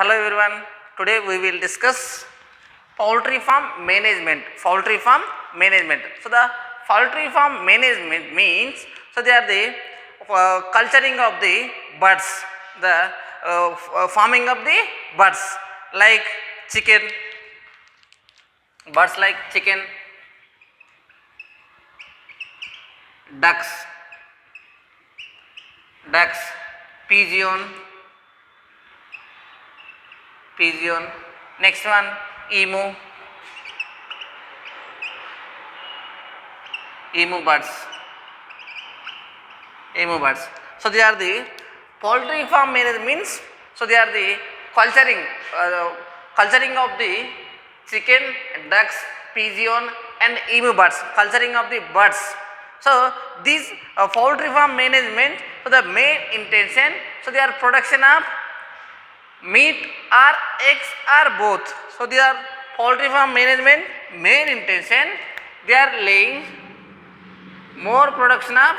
Hello everyone. Today we will discuss poultry farm management. Poultry farm management. So the poultry farm management means they are the culturing of the birds, the farming of the birds like chicken, birds like chicken, ducks, pigeon, next one emu, birds. So they are the poultry farm management means, so they are the culturing of the chicken, ducks, pigeon and emu birds, culturing of the birds. So these poultry farm management, so the main intention, so they are production of meat or eggs or both. So they are poultry farm management main intention, they are laying more production of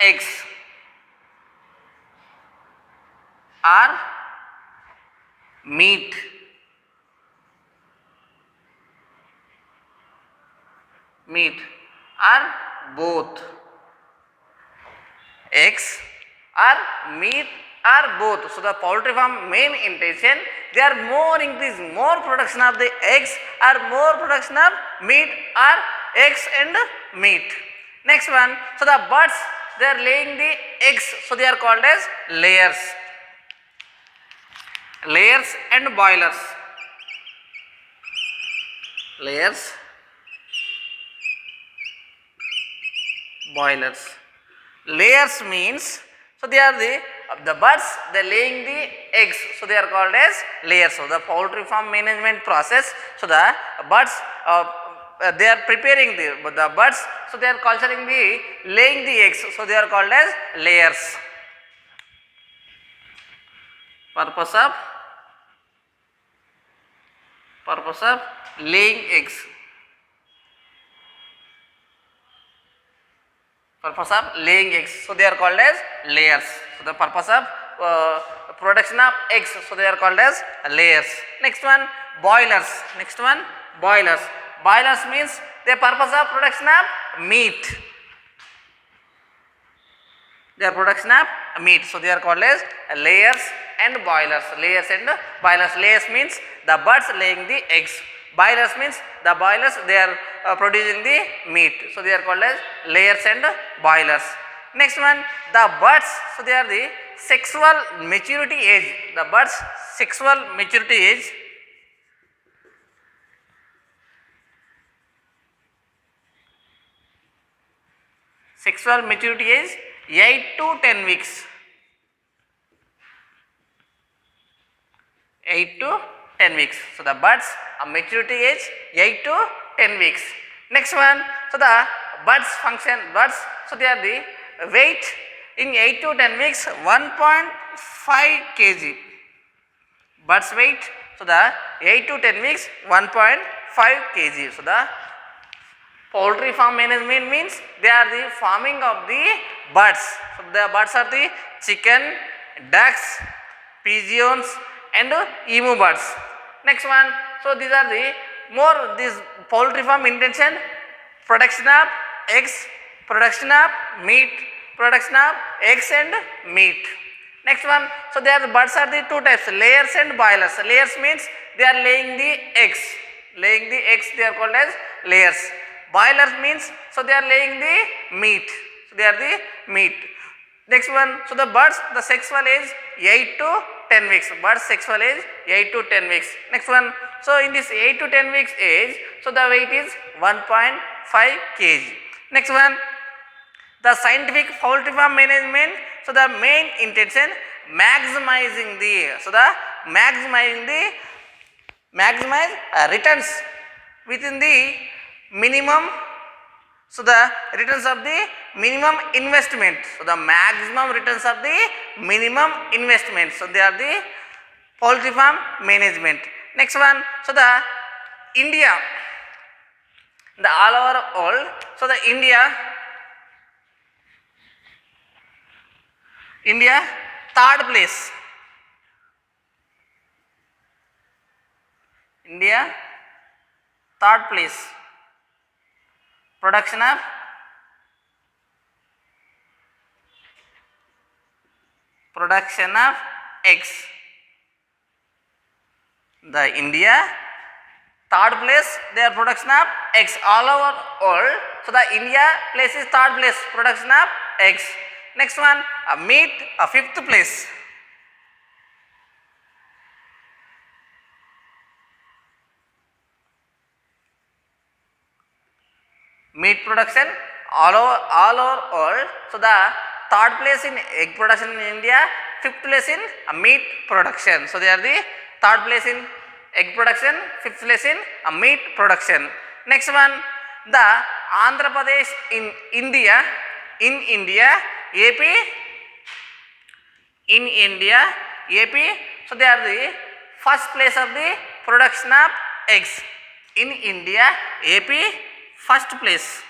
eggs or meat or both, eggs or meat or both. So the poultry farm main intention, they are more increase more production of the eggs or more production of meat or eggs and meat. Next one, so the birds, they are laying the eggs, so they are called as layers and boilers. Layers means, so they are the birds, they are laying the eggs, so they are called as layers. So the poultry farm management process, so the birds they are preparing the birds, so they are culturing the laying the eggs, so they are called as layers. Purpose of laying eggs. So they are called as layers. So the purpose of production of eggs, so they are called as layers. Next one, boilers. Boilers means the purpose of production of meat. So they are called as layers and boilers. Layers means the birds laying the eggs. Boilers means the boilers, they are producing the meat. So they are called as layers and boilers. Next one, the birds, so they are the sexual maturity age. Sexual maturity age. Sexual maturity age 8 to 10 weeks. 8 to 10 weeks. So the birds maturity age 8 to 10 weeks. Next one, so the birds function, so they are the weight in 8 to 10 weeks 1.5 kg. Birds weight, so the 8 to 10 weeks 1.5 kg. So the poultry farm management means they are the farming of the birds. So the birds are the chicken, ducks, pigeons and emu birds. Next one, so these are the more this poultry farm intention, production of eggs, production of meat, production of eggs and meat. Next one, so they are the birds are the two types, layers and boilers. Layers means they are laying the eggs. They are called as layers. Boilers means, so they are laying the meat. So they are the meat. Next one, so the birds, the sexual age 8 to 10 weeks. Birds sexual age 8 to 10 weeks. Next one, so in this 8 to 10 weeks age, so the weight is 1.5 kg. Next one, the scientific poultry farm management, so the main intention, maximize returns within the minimum, so the returns of the minimum investment. So the maximum returns of the minimum investment. So they are the poultry farm management. Next one, so the India, the all over world, so the India India, third place. India, third place. Production of eggs. The India third place their production of eggs all over world. So the India place is third place production of eggs. Next one meat fifth place. Meat production all over world. So the third place in egg production in India, fifth place in meat production. So they are the third place in egg production, fifth place in meat production. Next one, the Andhra Pradesh in India, AP, so they are the first place of the production of eggs in India, AP, first place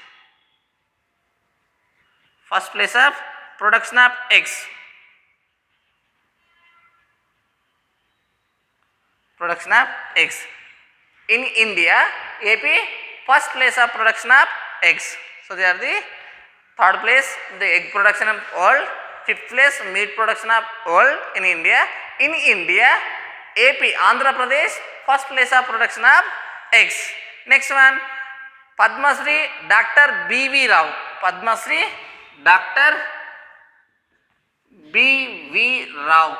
of production of eggs. Production of eggs in India, AP, first place of production of eggs. So they are the third place the egg production of world, fifth place meat production of world in India. In India, AP, Andhra Pradesh, first place of production of eggs. Next one, Padma Shri Dr. B.V. Rao. Padma Shri Dr. B.V. Rao.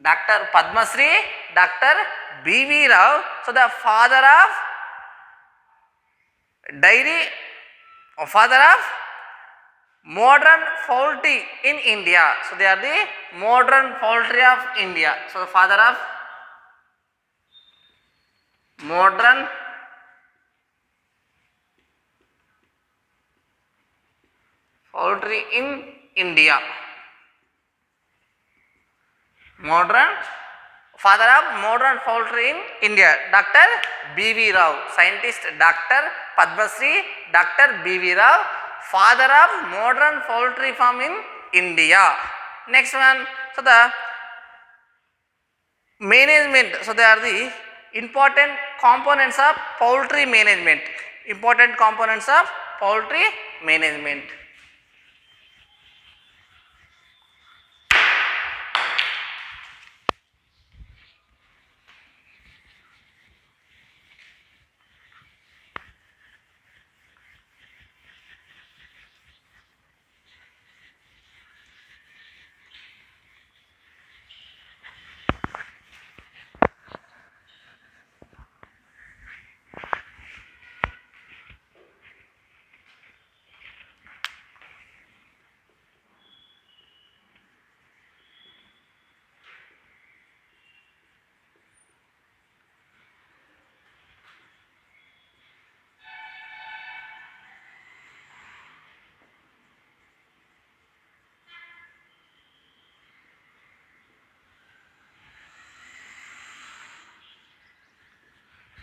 Dr. Padma Shri Dr. B.V. Rao. So the father of dairy, father of modern poultry in India. So they are the modern poultry of India. So the father of modern poultry in India. Father of modern poultry in India, Dr. B.V. Rao, scientist Dr. Padma Shri Dr. B.V. Rao, father of modern poultry farm in India. Next one, so the management, so they are the important components of poultry management. Important components of poultry management.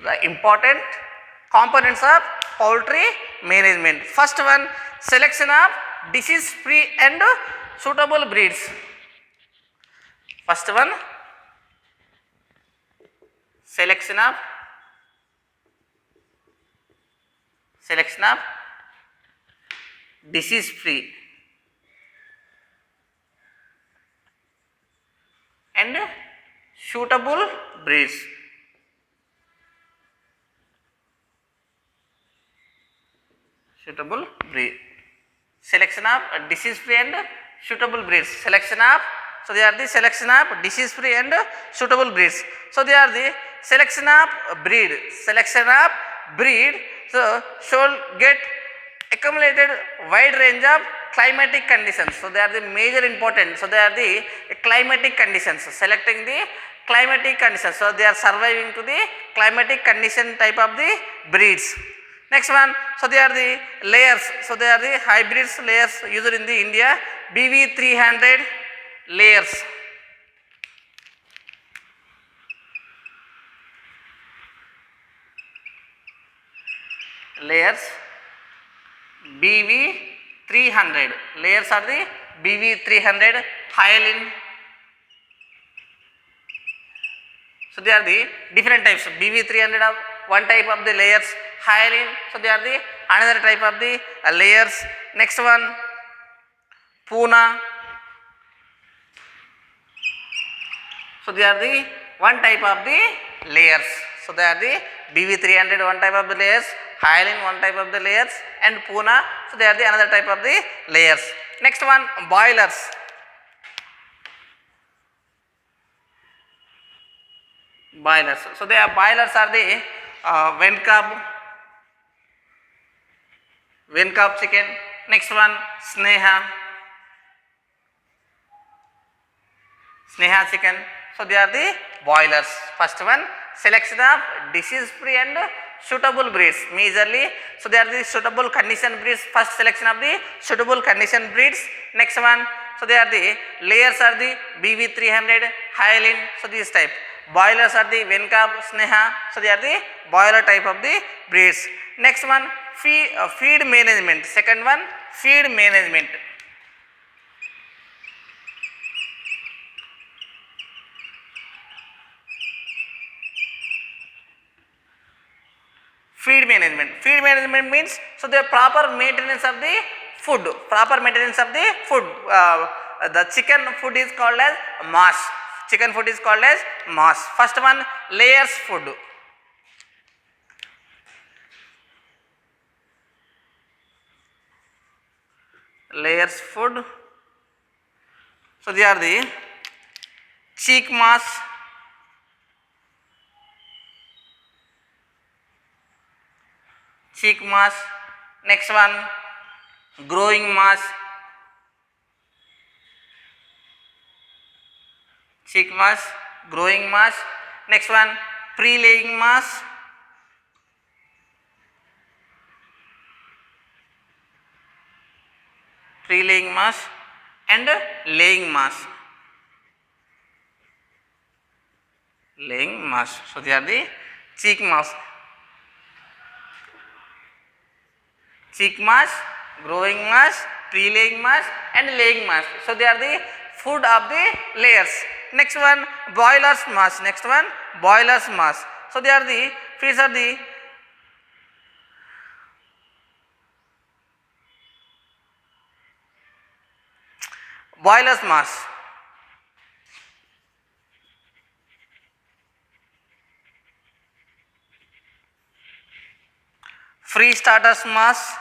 The important components of poultry management. First one, selection of disease free and suitable breeds. First one, selection of disease free and suitable breeds. Suitable breed. Selection of disease free and suitable breeds. Selection of, so they are the selection of disease free and suitable breeds. So they are the selection of breed. So should get accumulated wide range of climatic conditions. So they are the major important. So they are the climatic conditions. Selecting the climatic conditions. So they are surviving to the climatic condition type of the breeds. Next one, so they are the layers. So they are the hybrids layers used in the India. BV 300 layers. BV 300 layers are the BV300, hyalin. So they are the different types. BV300 of one type of the layers, hyalin. So they are the another type of the layers. Next one, Puna. So they are the one type of the layers. So they are the BV300 one type of the layers, hyalin one type of the layers, and Puna. So they are the another type of the layers. Next one, boilers. Boilers. So the boilers are the Venkab chicken. Next one, Sneha chicken. So they are the boilers. First one, selection of disease free and suitable breeds majorly. So they are the suitable condition breeds. First selection of the suitable condition breeds. Next one, so they are the layers are the BV300, hyalin. So this type. Boilers are the Venkab, Sneha. So they are the boiler type of the breeds. Next one, feed management. Second one, feed management. Feed management. Feed management means so the proper maintenance of the food. Proper maintenance of the food. The chicken food is called as mass. Chicken food is called as mass. First one, layers food. Layers food. So they are the cheek mass, cheek mass. Next one, growing mass, cheek mass, growing mass. Next one, pre-laying mass, pre-laying mass, and laying mass. Laying mass. So they are the cheek mass. Cheek mass, growing mass, pre-laying mass, and laying mass. So they are the food of the layers. Next one, boilers mass. Next one, boilers mass. So they are the feeds are the boilers mass. Free starters mass,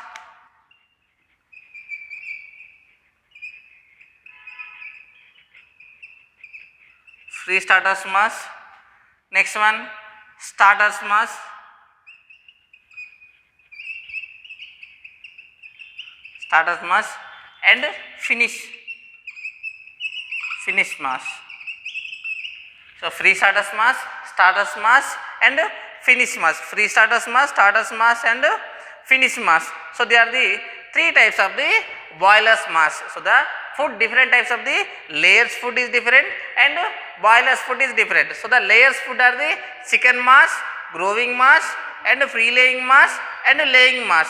free starters mass. Next one, starters mass, starters mass, and finish mass. So free starters mass, and finish mass. Free starters mass, and finish mass. So they are the three types of the boilers mass. So the food, different types of the layers food is different and boilers food is different. So the layers food are the chicken mass, growing mass, and free laying mass, and laying mass.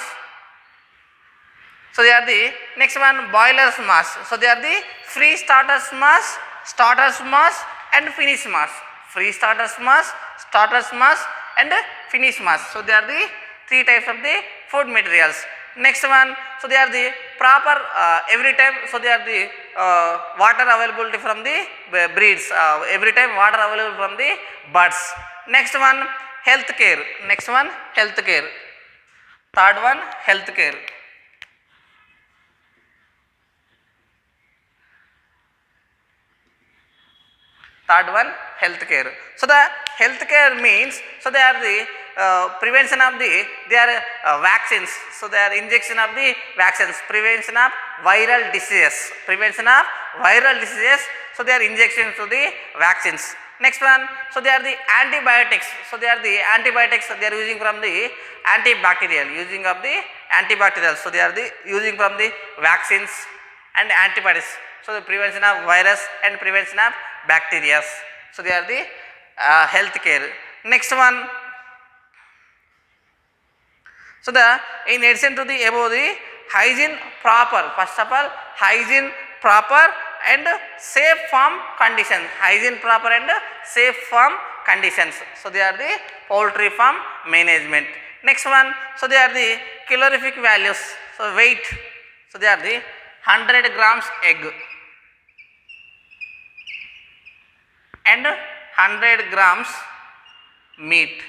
So they are the next one, boilers mass. So they are the free starters mass, and finish mass. Free starters mass, and finish mass. So they are the three types of the food materials. Next one, so they are the proper every time. So they are the water availability from the breeds. Every time water available from the birds. Next one, health care. Next one, health care. Third one, health care. Third one, health care. So the health care means, so they are the prevention of the, they are vaccines. So they are injection of the vaccines, prevention of viral diseases, So they are injections to the vaccines. Next one, so they are the antibiotics. So they are the antibiotics they are using from the antibacterial, using of the antibacterial. So they are the using from the vaccines and antibiotics. So the prevention of virus and prevention of bacteria. So they are the health care. Next one, so the in addition to the above the hygiene proper, first of all hygiene proper and safe farm conditions, hygiene proper and safe farm conditions. So they are the poultry farm management. Next one, so they are the calorific values, so weight, so they are the 100 grams egg and 100 grams meat,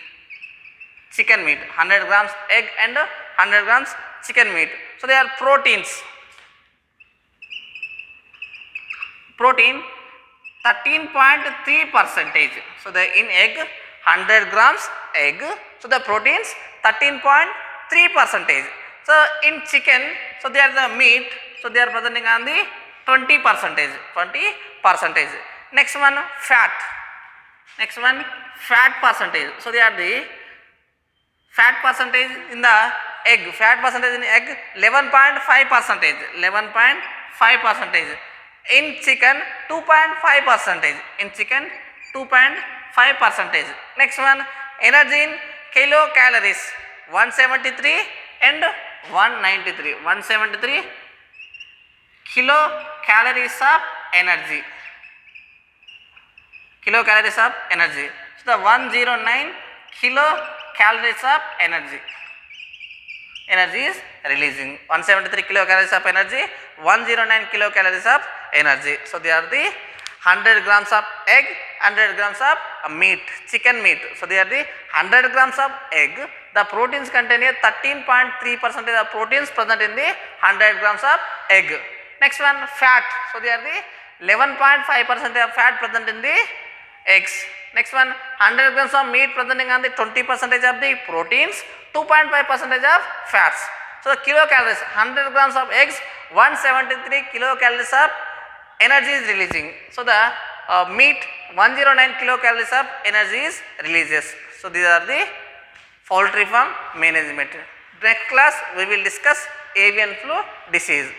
chicken meat, 100 grams egg and 100 grams chicken meat. So they are proteins. Protein 13.3%. So the in egg 100 grams egg, so the proteins 13.3%. So in chicken, so they are the meat, so they are presenting on the 20%. Next one, fat. Next one, fat percentage. So they are the fat percentage in the egg. Fat percentage in egg 11.5%. 11.5%. In chicken 2.5%. In chicken 2.5%. Next one, energy in kilocalories 173 and 193. 173 kilocalories of energy. Kilocalories of energy. So the 109 kilocalories of energy. Energy is releasing. 173 kilocalories of energy, 109 kilocalories of energy. So they are the 100 grams of egg, 100 grams of meat, chicken meat. So they are the 100 grams of egg. The proteins contain a 13.3% of proteins present in the 100 grams of egg. Next one, fat. So they are the 11.5% of fat present in the eggs. Next one, 100 grams of meat presenting on the 20% of the proteins, 2.5% of fats. So the kilocalories, 100 grams of eggs, 173 kilocalories of energy is releasing. So the meat 109 kilocalories of energy is releases. So these are the poultry farm management. Next class we will discuss avian flu disease.